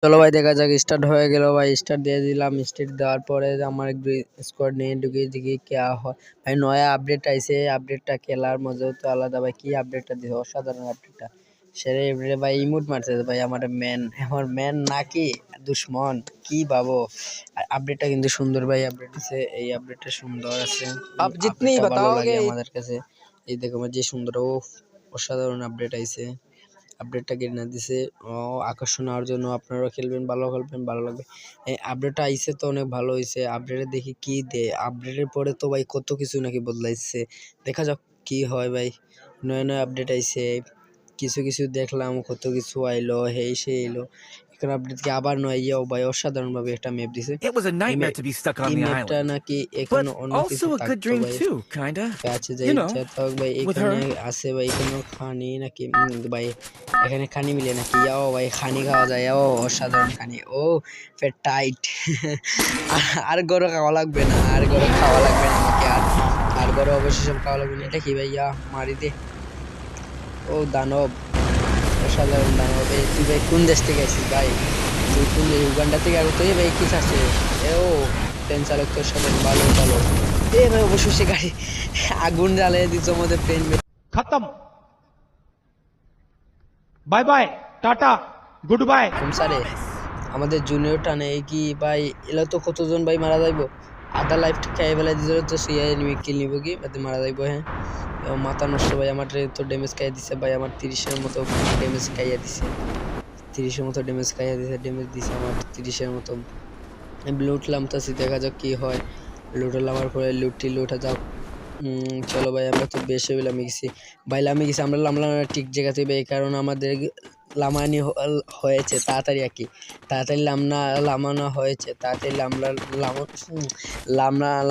চলো ভাই দেখা যাক স্টার্ট হয়ে গেল ভাই স্টার্ট দিয়ে দিলাম স্টার্ট দেওয়ার পরে আমার স্কোয়াড নিয়ে ঢুকে দেখি क्या হয় ভাই নয়া আপডেট আইছে আপডেটটা খেলার মজা তো আলাদা ভাই কি আপডেটটা দিছে অসাধারণ আপডেটটা সেরে এবারে ভাই ইমোট মারছে ভাই আমার ম্যান নাকি দুশমন কি ভাবো আপডেটটা কিন্তু সুন্দর ভাই আপডেট দিছে এই আপডেটটা সুন্দর আছে आप जितनी আপডেটটা ভালো লাগে बताओगे আমাদের কাছে এই দেখো যে সুন্দর ও অসাধারণ আপডেট আইছে আপডেটটা কিনে দিছে আকর্ষণ হওয়ার জন্য আপনারাও খেলবেন ভালো খেলবেন ভালো লাগবে এই আপডেটটা আইছে তো অনেক ভালো হয়েছে আপডেটে দেখি কি দে আপডেটের পরে তো ভাই কত কিছু নাকি বদলাইছে দেখা যাক কি হয় ভাই নয়া নয়া আপডেট আইছে কিছু কিছু দেখলাম কত কিছু আইলো হেই সে এলো এখন আপডেট কি আবার নয় ইয়েও ভাই অসাধারণভাবে একটা ম্যাপ দিছে It was a nightmare to be stuck on এই the ম্যাপটা island, নাকি but এখনো অন্য কিছু also a good থাকতো dream ভাই too, kinda. আছে যাই You know, থাক ভাই with এখানে her. আছে ভাই এখানে খানি নাকি ভাই এখানে খানি মিলে নাকি যাও ভাই খানি খাওয়া যায় ও অসাধারণ খানি ও পেট টাইট আর গরো খাওয়া লাগবে না আর গরো খাওয়া লাগবে না আমাকে আর গরো অবশ্যই সব খাওয়া লাগবে না এটা কি ভাইয়া মারি দে ও দানব অসাধারণ দানব এই তুই ভাই কোন দেশ থেকে আসিস ভাই তুই কোন উগান্ডা থেকে আর তুই ভাই কি চাচ্ছে ও ট্রেন চালক তোর সাথে ভালো ভালো এ ভাই অবশ্যই সে গাড়ি আগুন জ্বালিয়ে দিচ্ছ আমাদের ট্রেন खत्म bye bye tata goodbye সারে আমাদের জুনিয়র টানে কি ভাই এলা তো কতজন ভাই মারা যাইবো আধা লাইফ খেয়ে বেলা দিতে তো সিআই এনিমি কিল নিব কি এতে মারা যাইবো হ্যাঁ মাথা নষ্ট ভাই আমার তো ড্যামেজ খাইয়ে দিছে ভাই আমার 30-এর মতো ড্যামেজ খাইয়ে দিছে 30-এর মতো ড্যামেজ খাইয়ে দিছে ড্যামেজ দিছে আমার 30-এর মতো লুটলাম তাছি দেখা যাক কি হয় লুটলাম পরে লুটা যাও চলো ভাই আমরা তো বেশি লামি গেছি ভাই লামি গেছি আমরা লামলাম ঠিক জায়গাতে ভাই কারণ আমাদের লামানি হয়েছে তাড়াতাড়ি আর কি তাড়াতাড়ি লামানো হয়েছে তাড়াতাড়ি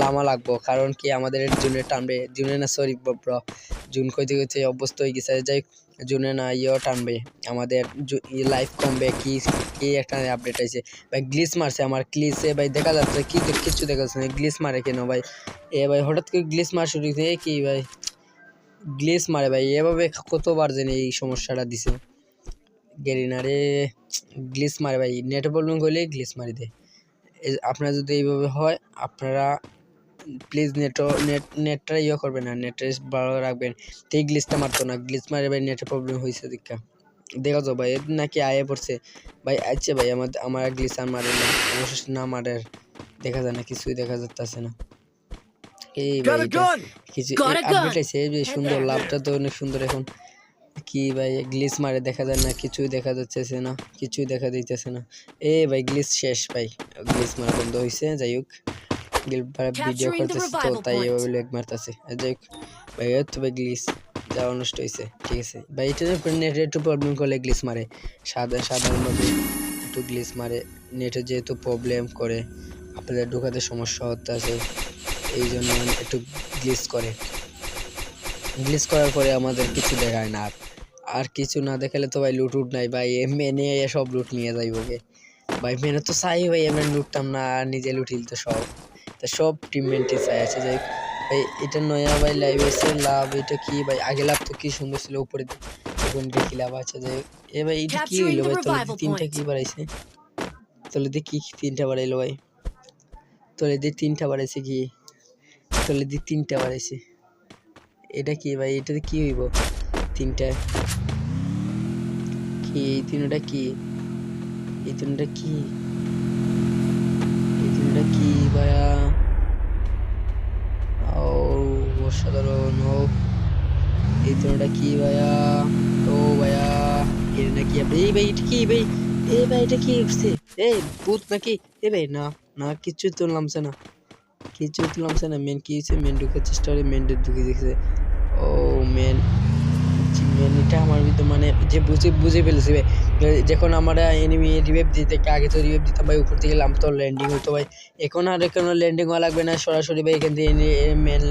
লামা লাগবো কারণ কি আমাদের জুনে টানবে জুনে না সরি ব্র জুন কইতে কইতে অবস্থা হয়ে গেছে যাই জুনে না টানবে আমাদের লাইফ কমবে কি কি একটা আপডেট আইছে ভাই গ্লিচ মারছে আমার গ্লিচে ভাই দেখা যাচ্ছে কি কিছু দেখা যাচ্ছে না গ্লিচ মারে কেন ভাই এ ভাই হঠাৎ করে গ্লিচ মার শুরু হয়েছে কি ভাই গ্লিচ মারে ভাই এভাবে কতবার জানি এই সমস্যাটা দিছে গেরিনারে গ্লিচ মারে ভাই নেট প্রবলেম করলে গ্লিচ মারি দেয় আপনারা যদি এইভাবে হয় আপনারা প্লিজ নেটটা করবেন না নেটটা ভালো রাখবেন তো এই গ্লিচটা মারতো না গ্লিচ মারে ভাই নেটের প্রবলেম হয়েছে দেখা যাও ভাই নাকি আয়ে পড়ছে ভাই আচ্ছা ভাই আমার গ্লিচ আর মারে না অবশেষ না মারে দেখা যায় না কিছুই দেখা যাচ্ছে না এই ভাই কিছু আপডেট আছে সুন্দর লাভটা তো অনেক সুন্দর এখন কি ভাই গ্লিচ মারে দেখা যায় না কিছুই দেখা যাচ্ছে না কিছুই দেখা দিতেছে না এ ভাই গ্লিচ শেষ ভাই গ্লিচ মারা বন্ধ হয়েছে যাই হোক ভিডিও করতেছে তো তাই এভাবে লেগ মারতেছে যাই হোক ভাই তো ভাই গ্লিচ যাওয়া নষ্ট হয়েছে ঠিক আছে ভাই এটা নেটের একটু প্রবলেম করলে গ্লিচ মারে সাধারণভাবে একটু গ্লিচ মারে নেটে যেহেতু প্রবলেম করে আপনাদের ঢোকাতে সমস্যা হতে আছে এই জন্য একটু গ্লিচ করার পরে আমাদের কিছু দেখায় না আর কিছু না দেখালে তো ভাই লুট নাই ভাই মেনে সব লুট নিয়ে যাইবকে ভাই মেনে তো চাই ভাই আমরা লুটতাম না আর নিজে লুটিল তো সব টিমমেটই চাই আছে যাই ভাই এটা নয়া ভাই লাইভ এসে লাভ এটা কি ভাই আগে লাভ তো কি সুন্দর ছিল উপরে এখন দেখি লাভ আছে যাই এ ভাই এটা কি হইলো ভাই তোলে তিনটা কি বাড়াইছে তোলে দিয়ে কি তিনটা বাড়াইলো ভাই তোলে দিয়ে তিনটা বাড়াইছে কি তোলে দিয়ে তিনটা বাড়াইছে এটা কি ভাই এটাতে কি হইব তিনটা কি এই তিনটা কি এই তিনটা কি এই তিনটা কি ভাইয়া ও অসাধারণ ও এই তিনটা কি ভাইয়া ও ভাইয়া এর নাকি এই ভাই এটা কি ভাই এই ভাই এটা কি উঠছে এই ভূত নাকি এ ভাই না না কিছু তুললামছে না মেন কি হয়েছে মেন ঢুকার চেষ্টা করে মেন ঢুকে দিয়েছে ও মেন এটা আমার ভিতরে মানে যে বুঝে ফেলেছি ভাই যখন আমরা এনিমি রিভাইভ দিতে আগে তো রিভাইভ দিতাম ভাই উপর থেকে নামতো ল্যান্ডিং হতো ভাই এখন আর কোনো ল্যান্ডিং হওয়া লাগবে না সরাসরি ভাই এখান থেকে মেন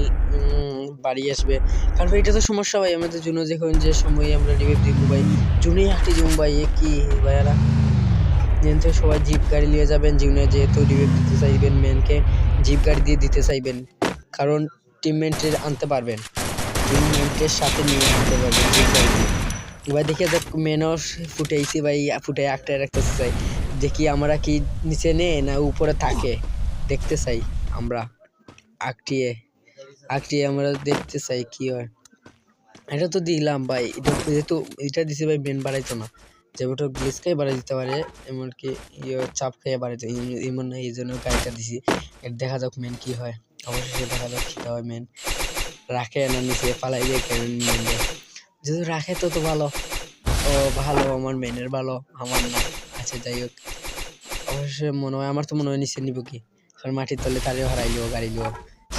বাড়ি আসবে কারণ ভাই এটা তো সমস্যা ভাই আমাদের জন্য যখন যে সময় আমরা রিভাইভ দিব ভাই জুনে হাঁটি যাবো ভাই কি ভাইয়ারা যেহেতু সবাই জিপ গাড়ি নিয়ে যাবেন জীবনে যেহেতু রিভাইভ দিতে চাইবেন মেনকে জিপ গাড়ি দিয়ে দিতে চাইবেন কারণ টিমমেটের আনতে পারবেন টিমমেটের সাথে নিয়ে আনতে পারবেন জিপ গাড়ি দিয়ে এবার দেখে যাক মেনও ফুটাইছি ভাই ফুটাই একটা রাখতেছে চাই দেখি আমরা কি নিচে নে না উপরে থাকে দেখতে চাই আমরা আঁকটিয়ে আমরা দেখতে চাই কি হয়। এটা তো দিলাম ভাই, এটা যেহেতু এটা দিছে ভাই মেন বাড়াইতো না, যেমন গ্লিচ খাই বাড়াই দিতে পারে, এমনকি চাপ খাইয়ে বাড়াইতে এমন না, এই জন্য গাড়িটা দিছি। এর দেখা যাক মেন কি হয়, অবশ্যই দেখা যাক কি হয়। মেন রাখে না নিচে পালাই দিয়ে মেন যেহেতু রাখে তো ভালো, ও ভালো, আমার মেনের ভালো, আমার না। আচ্ছা যাই হোক, অবশ্যই মনে হয়, আমার তো মনে হয় নিচে নিব কি, কারণ মাটির তলে তারেও হারাই লিও, গাড়ি লিও,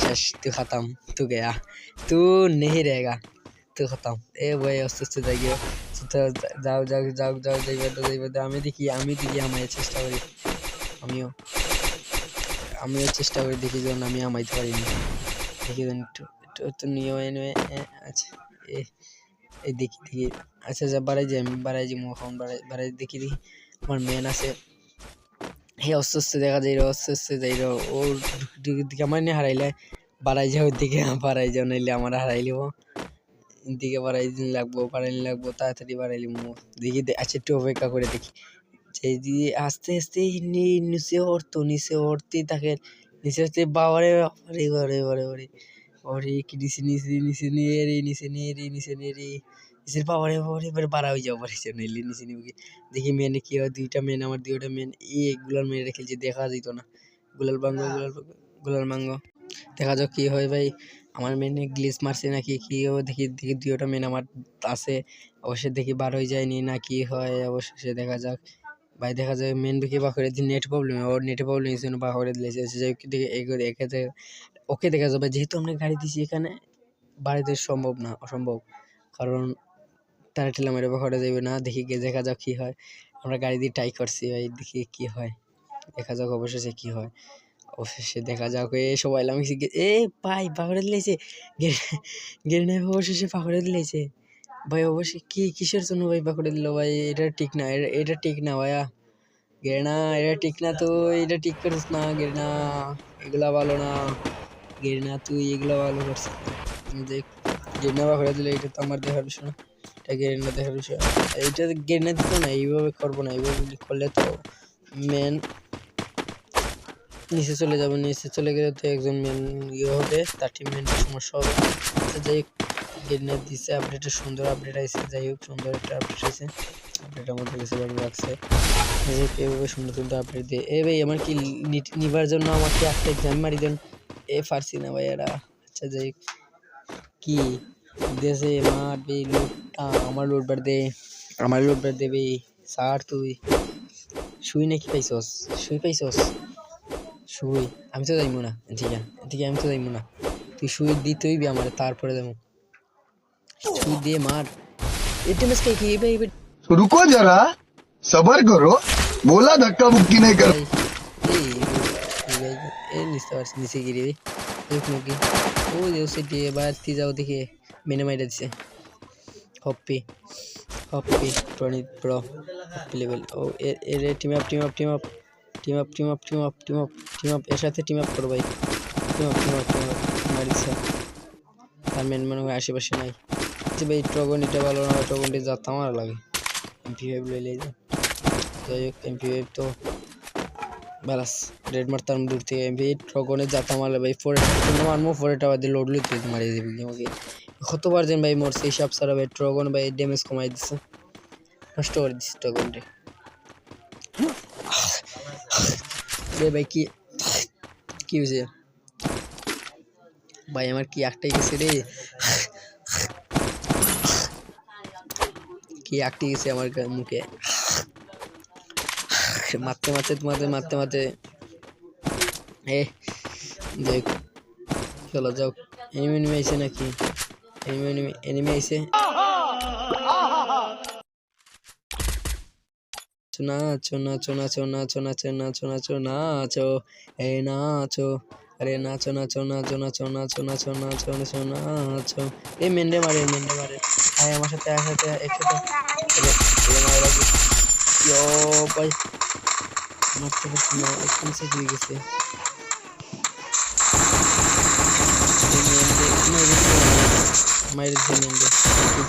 শেষ, তুই খাতাম, তু গয়া, তু নেহি रहेगा, তু খাতাম। এ ভাই আস্তে আস্তে যাই গিয়ে, যাও যাও যাও যাও যাইবে। আমি দেখি আমায় চেষ্টা করি, আমিও চেষ্টা করি, দেখি যখন আমি আমাইতে পারিনি, দেখি যখন একটু নিয়ে এনে। আচ্ছা এই দেখি আচ্ছা যা বাড়াই যাই, আমি বাড়াই যাই, এখন বাড়াই দেখি আমার মেন আছে। হে আস্তে আস্তে দেখা যাই, আস্তে আস্তে যাই, ওর দিকে আমার নিয়ে হারাইলে বাড়াই যাও, দিকে বাড়াই যাও, নাইলে আমার হারাই লিব, দিকে বাড়াই লাগবো তাড়াতাড়ি বাড়াই লিব। দেখি আচ্ছা একটু অপেক্ষা করে দেখি, যে আস্তে আস্তে নিচে উঠতেই থাকে, নিচে উঠতে বাবারে বাবারে বাবারে বাবারে বাবারে বাবারে, কি নিচে নিয়ে নিচের বাবারে বাবারে এবার বাড়া হয়ে যাও, পারছে নাইলে নিচে নিব কি। দেখি মেনে কি হয়, দুইটা মেন, আমার দুইটা মেন, এগুলার মেয়ে রেখে যে দেখা যেত না, গুলাল মাঙ্গো দেখা যাক কি হয় ভাই। আমার মেনে গ্লিচ মারছে নাকি কি দেখি দুইটা মেন আমার আছে, অবশ্যই দেখি বার হয়ে যায়নি না কি হয়, অবশ্যই দেখা যাক ভাই। দেখা যায় মেন বিকে বা করে নেট প্রবলেম, ওর নেট প্রবলেম এই জন্য বা করে দিয়েছে, ওকে দেখা যাবে। যেহেতু আমরা গাড়ি দিছি এখানে, বাড়িতে সম্ভব না, অসম্ভব, কারণ তারা ঠেলা মেরে বা করে যাবে না। দেখি দেখা যাক কি হয়, আমরা গাড়ি দিয়ে ট্রাই করছি ভাই, দেখি কি হয়, দেখা যাক অবশেষে কি হয়, অবশেষে দেখা যাক। সবাই এ ভাই পাকড়ে দিলেছে, গেরিনা অবশেষে পাকড়ে দিলেছে ভাই। অবশ্যই কিসের জন্য ভাই পাকড়ে দিল ভাই, এটা ঠিক না, এটা ঠিক না ভাইয়া, গেরিনা এটা ঠিক না, তো এটা ঠিক করিস না গেরিনা, এগুলা ভালো না গেরিনা, তুই এগুলা ভালো করছিস যে গেরিনা পাকড়ে দিলে, এটা তো আমার দেখার বিষয় না, এটা গেরিনা দেখার বিষয়। এইটা গেরিনা দিত না, এইভাবে করবো না, এইভাবে করলে তো মেন নিচে চলে যাবে, নিচে চলে গেলে তো একজন মেন হবে, তার টিম মেন সমস্যা হবে। যাই হোক, গেরিনা দিচ্ছে, আপডেটটা সুন্দর আপডেট আছে, যাই হোক সুন্দর একটা আপডেট আছে, আপডেট আমাদের কাছে ভালো লাগছে। এভাবে সুন্দর সুন্দর আপডেট দিয়ে ভাই আমার কি নিবার জন্য আমাকে একটা এক্সাম মারি দেন, পারছি না ভাই এরা। আচ্ছা যাই হোক, কি দেশে মারবে লুটটা, আমার লুটবার দেবে স্যার, তুই শুই নাকি পাইছস, শুই, আমি তো যাইবো না, ঠিক আছে আমি তো যাইবো না, তুই শুই দিতেই বি আমার, তারপরে যাবো, শুই দিয়ে মার। এটা মিস কি ভাই, रुको जरा सबर करो बोला धक्का मुक्की नहीं कर নিচে পারছি, নিচে গিয়ে দেখ নাকি ও যে সেটি বাড়তি যাও দেখে মেনে মাইরা দিছে। হপ্পি 20 প্রো হপ্পি লেভেল, ও এর টিম আপ এর সাথে টিম আপ করো ভাই, টিম আপ মারিছে, তার মেন মনে হয় আশেপাশে নাই। যে ভাই ট্রগন এটা ভালো না, ট্রগনটি যাতে আমার লাগে, MP5 লইলে যাই হোক, MP5 তো বালাস রেড মারতাম দূর থেকে, MP8 ট্রগনে যাতে আমার ভাই, মারমো ফোরেটা বাদে লোড লইতে মারিয়ে দেবে আমাকে, কতবার যেন ভাই মরছে হিসাব ছাড়া ভাই, ট্রগন ভাই ড্যামেজ কমাই দিচ্ছে, নষ্ট করে দিচ্ছে ট্রগনটি রে ভাই। কি হয়েছে ভাই, আমার কি একটাই গেছে রে, কি একটাই গেছে আমার মুখে, মারতে যাই চলো যাও। এনিমি আইছে নাকি, এনিমি আইছে, নাচো এই নাচো, আরে নাচো এই মেন্ডে মারে আয় আমার সাথে একসাথে ভাই, মারতে পারছি না, একটু নিচে দিয়ে গেছে, মাইরে দিচ্ছে মেন্ডে,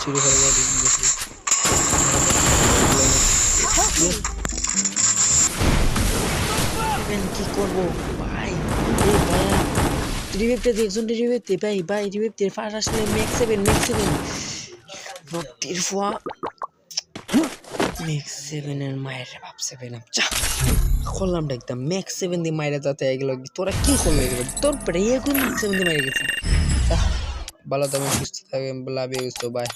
চুরি হয়ে গেছে। সেভেন কি করবো ভাই? এই ভাইয়া রিভিভটা দিয়ে একজন রিভিভ দে ভাই, ভাই রিভিভ দে, ফার্স্ট আসলে ম্যাক্স সেভেন রক্তির ফোয়া ম্যাক্স সেভেনের মায়ের বাপ সেভেন আপ চা করলাম একদম ম্যাক্স সেভেন দিয়ে মায়েরা যাতে এগুলো তোরা কি করলো এগুলো তোর প্রেয়ে এখন ম্যাক্স সেভেন দিয়ে মেরে গেছে। ভালো থাকবেন, সুস্থ থাকবেন, লাভ ইউ, বাই।